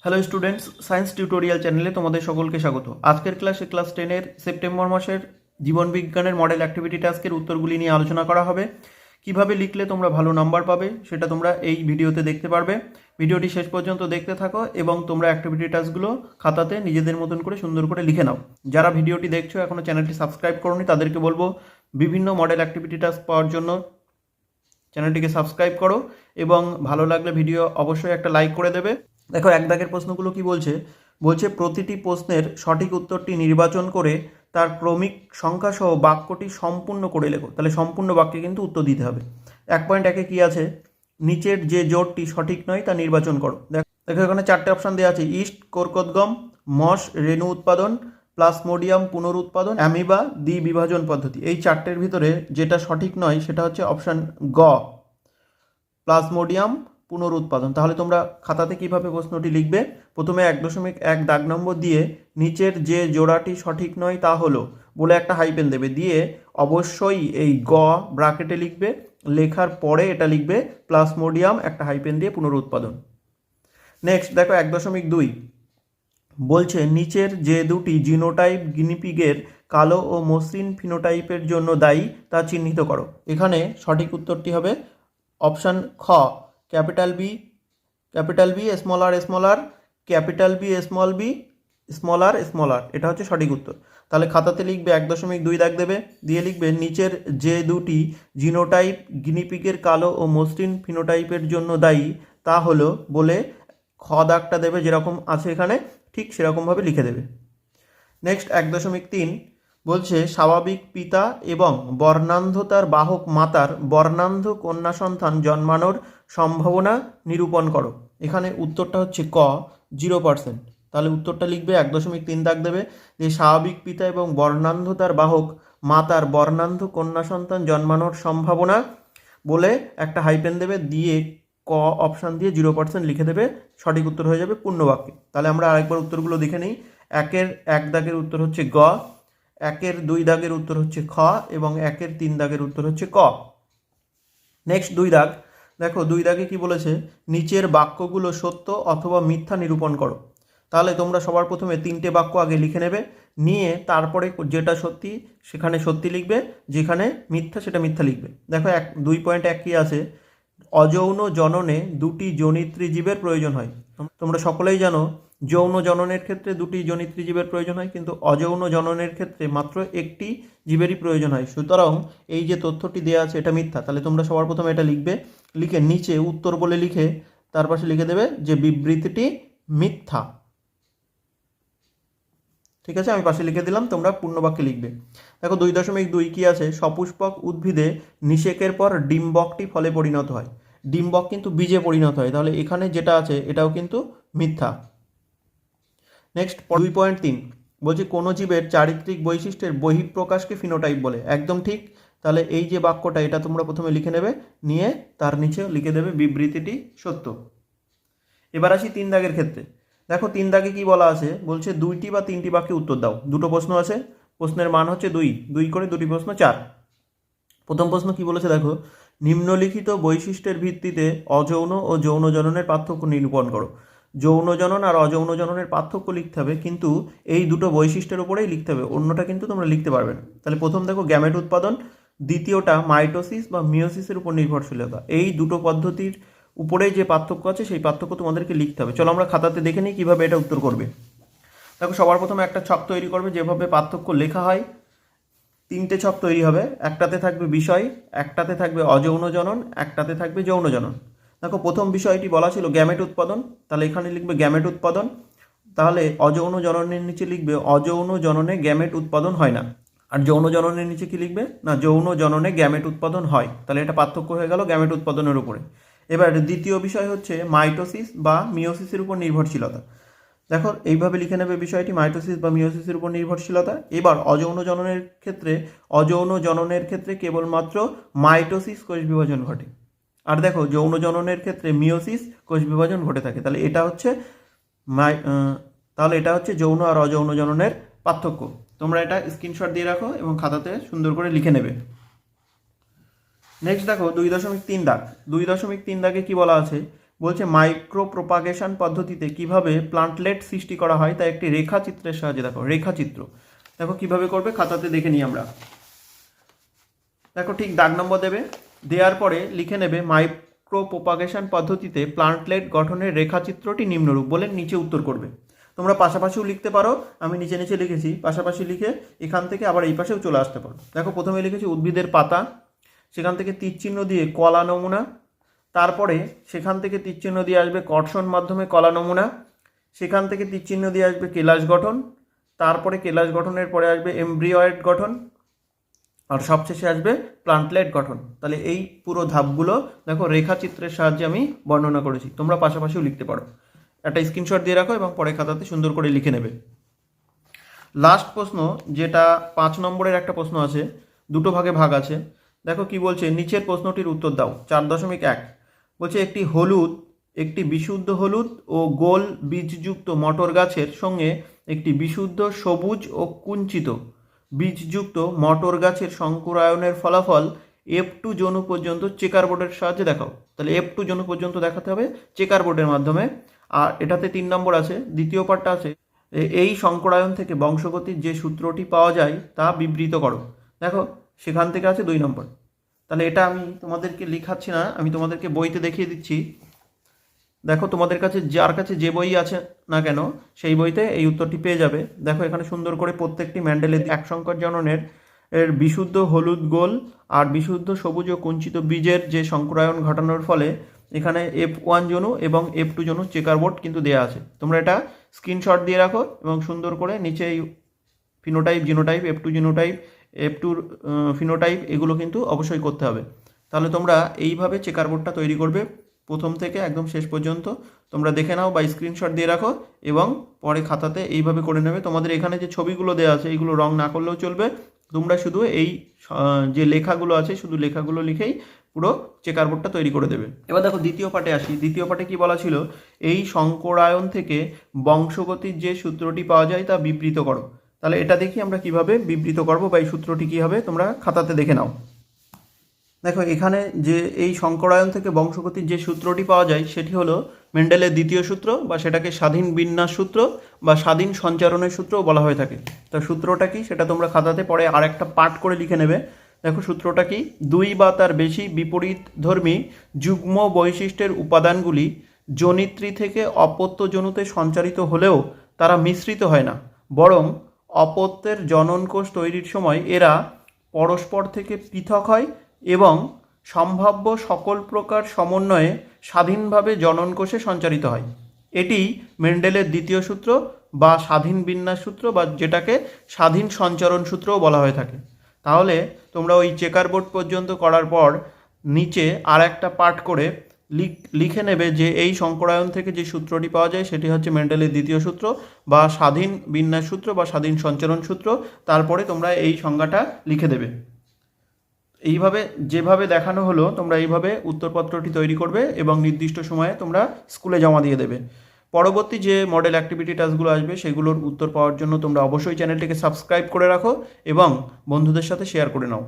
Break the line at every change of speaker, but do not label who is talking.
Hello students, science tutorial চ্যানেলে তোমাদের সকলকে স্বাগত। আজকের ক্লাসে ক্লাস 10-এর সেপ্টেম্বর মাসের জীবন বিজ্ঞানের মডেল অ্যাক্টিভিটি টাস্কের উত্তরগুলি নিয়ে আলোচনা করা হবে। কিভাবে লিখলে তোমরা ভালো নাম্বার পাবে সেটা তোমরা এই ভিডিওতে দেখতে পারবে। ভিডিওটি শেষ পর্যন্ত দেখতে থাকো এবং তোমরা অ্যাক্টিভিটি টাস্কগুলো খাতাতে নিজেদের মতন করে সুন্দর করে লিখে নাও। যারা ভিডিওটি দেখছো এখনও চ্যানেলটি সাবস্ক্রাইব করোনি তাদেরকে বলবো বিভিন্ন মডেল অ্যাক্টিভিটি টাস্ক পাওয়ার জন্য চ্যানেলটিকে সাবস্ক্রাইব করো এবং ভালো লাগলে ভিডিও অবশ্যই একটা লাইক করে দেবে। দেখো এক দাগের প্রশ্নগুলো কি বলছে প্রতিটি প্রশ্নের সঠিক উত্তরটি নির্বাচন করে তার ক্রমিক সংখ্যা সহ বাক্যটি সম্পূর্ণ করে লেখো। তাহলে সম্পূর্ণ বাক্যে কিন্তু উত্তর দিতে হবে। 1.1-এ কি আছে, নিচের যে জোটটি সঠিক নয় তা নির্বাচন করো। দেখো এখানে 4টে অপশান দেওয়া আছে, ইস্ট কোরকোদ্গম, মশ রেণু উৎপাদন, প্লাসমোডিয়াম পুনরুৎপাদন, অ্যামিবা দ্বিবিভাজন পদ্ধতি। এই 4টের ভিতরে যেটা সঠিক নয় সেটা হচ্ছে অপশান গ, প্লাসমোডিয়াম পুনরুৎপাদন। তাহলে তোমরা খাতাতে কিভাবে প্রশ্নটি লিখবে, প্রথমে 1.1 দাগ নম্বর দিয়ে নিচের যে জোড়াটি সঠিক নয় তা হলো বলে একটা হাইপেন দেবে, দিয়ে অবশ্যই এই গ ব্র্যাকেটে লিখবে, লেখার পরে এটা লিখবে প্লাসমোডিয়াম একটা হাইপেন দিয়ে পুনরুৎপাদন। নেক্সট দেখো 1.2 বলছে নিচের যে দুটি জিনোটাইপ গিনিপিগের কালো ও মসৃণ ফিনোটাইপের জন্য দায়ী তা চিহ্নিত করো। এখানে সঠিক উত্তরটি হবে অপশান খ, ক্যাপিটাল বি স্মল আর, ক্যাপিটাল বি স্মল আর, এটা হচ্ছে সঠিক উত্তর। তাহলে খাতাতে লিখবে 1.2 দাগ দেবে, দিয়ে লিখবে নিচের যে দুটি জিনোটাইপ গিনিপিগের কালো ও মসৃণ ফিনোটাইপের জন্য দায়ী তা হলো বলে খ দাগটা দেবে, যেরকম আছে এখানে ঠিক সেরকমভাবে লিখে দেবে। নেক্সট 1.3 বলছে স্বাভাবিক পিতা এবং বর্ণান্ধতার বাহক মাতার বর্ণান্ধ কন্যা সন্তান জন্মানোর সম্ভাবনা নিরূপণ করো। এখানে উত্তরটা হচ্ছে ক, 0%। তাহলে উত্তরটা লিখবে 1.3 দাগ দেবে যে স্বাভাবিক পিতা এবং বর্ণান্ধতার বাহক মাতার বর্ণান্ধ কন্যা সন্তান জন্মানোর সম্ভাবনা বলে একটা হাইপেন দেবে, দিয়ে ক অপশান দিয়ে 0% লিখে দেবে, সঠিক উত্তর হয়ে যাবে পূর্ণ বাক্যে। তাহলে আমরা আরেকবার উত্তরগুলো দেখে নিই। 1 দাগের উত্তর হচ্ছে গ, 2 দাগের উত্তর হচ্ছে খ এবং 3 দাগের উত্তর হচ্ছে ক। নেক্সট 2 দাগ, দেখো 2 দাগে কি বলেছে, নিচের বাক্যগুলো সত্য অথবা মিথ্যা নিরূপণ করো। তাহলে তোমরা সবার প্রথমে 3টে বাক্য আগে লিখে নেবে, নিয়ে তারপরে যেটা সত্যি সেখানে সত্যি লিখবে, যেখানে মিথ্যা সেটা মিথ্যা লিখবে। দেখো 2.1 কি আছে, অযৌন জননে দুটি জনিত্রী জীবের প্রয়োজন হয়। তোমরা সকলেই জানো যৌন জননের ক্ষেত্রে দুটি জনিত্রী জীবের প্রয়োজন হয়, কিন্তু অযৌন জননের ক্ষেত্রে মাত্র একটি জীবেরই প্রয়োজন হয়। সুতরাং এই যে তথ্যটি দেওয়া আছে এটা মিথ্যা। তাহলে তোমরা সবার প্রথমে এটা লিখবে, লিখে নিচে উত্তর বলে লিখে তার পাশে লিখে দেবে যে বিবৃতিটি মিথ্যা। ঠিক আছে, আমি পাশে লিখে দিলাম, তোমরা পূর্ণ বাক্যে লিখবে। দেখো 2.2 কি আছে, সপুষ্পক উদ্ভিদে নিষেকের পর ডিম্বকটি ফলে পরিণত হয়। ডিম্বক কিন্তু বীজে পরিণত হয়, তাহলে এখানে যেটা আছে এটাও কিন্তু মিথ্যা। নেক্সট 2.3 বলছে কোনো জীবের চারিত্রিক বৈশিষ্ট্যের বহিঃপ্রকাশকে ফিনোটাইপ বলে। একদম ঠিক। তাহলে এই যে বাক্যটা এটা তোমরা প্রথমে লিখে নেবে, নিয়ে তার নিচে লিখে দেবে বিবৃতিটি সত্য। এবার আসি 3 দাগের ক্ষেত্রে। দেখো 3 দাগে কি বলা আছে, বলছে 2টি বা 3টি বাক্যে উত্তর দাও। দুটো প্রশ্ন আছে, প্রশ্নের মান হচ্ছে 2 করে 2টি প্রশ্ন 4। প্রথম প্রশ্ন কি বলেছে দেখো, নিম্নলিখিত বৈশিষ্ট্যের ভিত্তিতে অযৌন ও যৌন জননের পার্থক্য নিরূপণ করো। যৌন জনন আর অযৌন জননের পার্থক্য লিখতে হবে, কিন্তু এই দুটো বৈশিষ্ট্যের উপরেই লিখতে হবে, অন্যটা কিন্তু তোমরা লিখতে পারবে না। তাহলে প্রথম দেখো গ্যামেট উৎপাদন, দ্বিতীয়টা মাইটোসিস বা মিওসিসের উপর নির্ভরশীলতা। এই দুটো পদ্ধতির উপরে যে পার্থক্য আছে সেই পার্থক্য তোমাদেরকে লিখতে হবে। চলো আমরা খাতাতে দেখে নিই কীভাবে এটা উত্তর করবে। দেখো সবার প্রথমে একটা ছক তৈরি করবে, যেভাবে পার্থক্য লেখা হয় 3টে ছক তৈরি হবে। একটাতে থাকবে বিষয়, একটাতে থাকবে অযৌন জনন, একটাতে থাকবে যৌন জনন। দেখো প্রথম বিষয়টি বলা ছিল গ্যামেট উৎপাদন, তাহলে এখানে লিখবে গ্যামেট উৎপাদন। তাহলে অযৌন জননের নিচে লিখবে অযৌন জননে গ্যামেট উৎপাদন হয় না। আর যৌন জননের নিচে কি লিখবে না, যৌন জননে গ্যামেট উৎপাদন হয়। তাহলে এটা পার্থক্য হয়ে গেল গ্যামেট উৎপাদনের উপরে। এবার দ্বিতীয় বিষয় হচ্ছে মাইটোসিস বা মিওসিসের উপর নির্ভরশীলতা। দেখো এইভাবে লিখে নেবে বিষয়টি, মাইটোসিস বা মিওসিসের উপর নির্ভরশীলতা। এবার অযৌন জননের ক্ষেত্রে কেবলমাত্র মাইটোসিস কোষ বিভাজন ঘটে, আর দেখো যৌন জননের ক্ষেত্রে মিওসিস কোষ বিভাজন ঘটে থাকে। তাহলে এটা হচ্ছে যৌন আর অযৌন জননের পার্থক্য। তোমরা এটা স্ক্রিনশট দিয়ে রাখো এবং খাতাতে সুন্দর করে লিখে নেবে। নেক্সট দেখো 2.3 দাগ। 2.3 দাগে কি বলা আছে, বলছে মাইক্রো প্রোপাগেশন পদ্ধতিতে কিভাবে প্লান্টলেট সৃষ্টি করা হয় তা একটি রেখাচিত্রের সাহায্যে দেখো। রেখাচিত্র দেখো কিভাবে করবে, খাতাতে দেখে নিই আমরা। দেখো ঠিক দাগ নম্বর দেবে, দেওয়ার পরে লিখে নেবে মাইক্রো প্রোপাগেশন পদ্ধতিতে প্লান্টলেট গঠনের রেখাচিত্রটি নিম্নরূপ বলে নিচে উত্তর করবে। তোমরা পাশাপাশিও লিখতে পারো, আমি নিচে নিচে লিখেছি, পাশাপাশি লিখে এখান থেকে আবার এই পাশেও চলে আসতে পারো। দেখো প্রথমে লিখেছি উদ্ভিদের পাতা, সেখান থেকে তীরচিহ্ন দিয়ে কলা নমুনা, তারপরে সেখান থেকে তীরচিহ্ন দিয়ে আসবে কর্ষণ মাধ্যমে কলা নমুনা, সেখান থেকে তীরচিহ্ন দিয়ে আসবে কেলাস গঠন, তারপরে কেলাস গঠনের পরে আসবে এমব্রিওয়েড গঠন, আর সবশেষে আসবে প্লান্টলেট গঠন। তাহলে এই পুরো ধাপগুলো দেখো রেখাচিত্রের সাহায্যে আমি বর্ণনা করেছি। তোমরা পাশাপাশিও লিখতে পারো, একটা স্ক্রিনশট দিয়ে রাখো এবং পরে খাতাতে সুন্দর করে লিখে নেবে। লাস্ট প্রশ্ন, যেটা 5 নম্বরের একটা প্রশ্ন আছে, দুটো ভাগে ভাগ আছে। দেখো কি বলছে, নিচের প্রশ্নটির উত্তর দাও। 4.1 বলছে একটি বিশুদ্ধ হলুদ ও গোল বীজযুক্ত মটর গাছের সঙ্গে একটি বিশুদ্ধ সবুজ ও কুঞ্চিত বীজযুক্ত মটর গাছের সংকুরায়নের ফলাফল F2 জনু পর্যন্ত চেকার বোর্ডের সাহায্যে দেখাও। তাহলে F2 জনু পর্যন্ত দেখাতে হবে চেকার বোর্ডের মাধ্যমে। আর এটাতে 3 নম্বর আছে, দ্বিতীয় পার্টটা আছে, এই সংকরায়ন থেকে বংশগতির যে সূত্রটি পাওয়া যায় তা বিবৃত করো। দেখো সেখান থেকে আছে 2 নম্বর। তাহলে এটা আমি তোমাদেরকে লিখাচ্ছি না, আমি তোমাদেরকে বইতে দেখিয়ে দিচ্ছি। দেখো তোমাদের কাছে যার কাছে যে বই আছে না কেন সেই বইতে এই উত্তরটি পেয়ে যাবে। দেখো এখানে সুন্দর করে প্রত্যেকটি ম্যান্ডেলের এক সংকর জননের এর বিশুদ্ধ হলুদ গোল আর বিশুদ্ধ সবুজ ও কুঞ্চিত বীজের যে সংকরায়ন ঘটানোর ফলে এখানে F1 জনু এবং F2 জনু চেকার বোর্ড কিন্তু দেওয়া আছে। তোমরা এটা স্ক্রিনশট দিয়ে রাখো এবং সুন্দর করে নিচে phenotype, genotype, F2 genotype, F2 phenotype এগুলো কিন্তু অবশ্যই করতে হবে। তাহলে তোমরা এইভাবে চেকার বোর্ডটা তৈরি করবে প্রথম থেকে একদম শেষ পর্যন্ত। তোমরা দেখে নাও বা স্ক্রিনশট দিয়ে রাখো এবং পরে খাতাতে এইভাবে করে নেবে। তোমাদের এখানে যে ছবিগুলো দেওয়া আছে এইগুলো রং না করলেও চলবে, তোমরা শুধু এই যে লেখাগুলো আছে শুধু লেখাগুলো লিখেই পুরো চেকার বোর্ডটা তৈরি করে দেবে। এবার দেখো দ্বিতীয় পার্টে আসি। দ্বিতীয় পার্টে কি বলা ছিল, এই সংকরায়ন থেকে বংশগতির যে সূত্রটি পাওয়া যায় তা বিবৃত করো। তাহলে এটা দেখি আমরা কিভাবে বিবৃত করবো বা এই সূত্রটি কী হবে, তোমরা খাতাতে দেখে নাও। দেখো এখানে যে এই সংকরায়ন থেকে বংশগতির যে সূত্রটি পাওয়া যায় সেটি হলো মেন্ডেলের দ্বিতীয় সূত্র, বা সেটাকে স্বাধীন বিন্যাস সূত্র বা স্বাধীন সঞ্চারণের সূত্রও বলা হয়ে থাকে। তো সূত্রটা কি সেটা তোমরা খাতাতে পরে আর একটা পাঠ করে লিখে নেবে। দেখো সূত্রটা কি, 2 বা তার বেশি বিপরীতধর্মী যুগ্ম বৈশিষ্ট্যের উপাদানগুলি জনিত্রী থেকে অপত্য জনুতে সঞ্চারিত হলেও তারা মিশ্রিত হয় না, বরং অপত্যের জননকোষ তৈরির সময় এরা পরস্পর থেকে পৃথক হয় এবং সম্ভাব্য সকল প্রকার সমন্বয়ে স্বাধীনভাবে জননকোষে সঞ্চারিত হয়। এটি মেন্ডেলের দ্বিতীয় সূত্র বা স্বাধীন বিন্যাস সূত্র, বা যেটাকে স্বাধীন সঞ্চরণ সূত্রও বলা হয়ে থাকে। তাহলে তোমরা ওই চেকার বোর্ড পর্যন্ত করার পর নিচে আর একটা পাঠ করে লিখে নেবে যে এই সংকরায়ন থেকে যে সূত্রটি পাওয়া যায় সেটি হচ্ছে মেন্ডেলের দ্বিতীয় সূত্র বা স্বাধীন বিন্যাস সূত্র বা স্বাধীন সঞ্চরণ সূত্র। তারপরে তোমরা এই সংজ্ঞাটা লিখে দেবে। এইভাবে যেভাবে দেখানো হলো তোমরা এইভাবে উত্তরপত্রটি তৈরি করবে এবং নির্দিষ্ট সময়ে তোমরা স্কুলে জমা দিয়ে দেবে। পরবর্তী যে মডেল অ্যাক্টিভিটি টাস্কগুলো আসবে সেগুলোর উত্তর পাওয়ার জন্য তোমরা অবশ্যই চ্যানেলটিকে সাবস্ক্রাইব করে রাখো এবং বন্ধুদের সাথে শেয়ার করে নাও।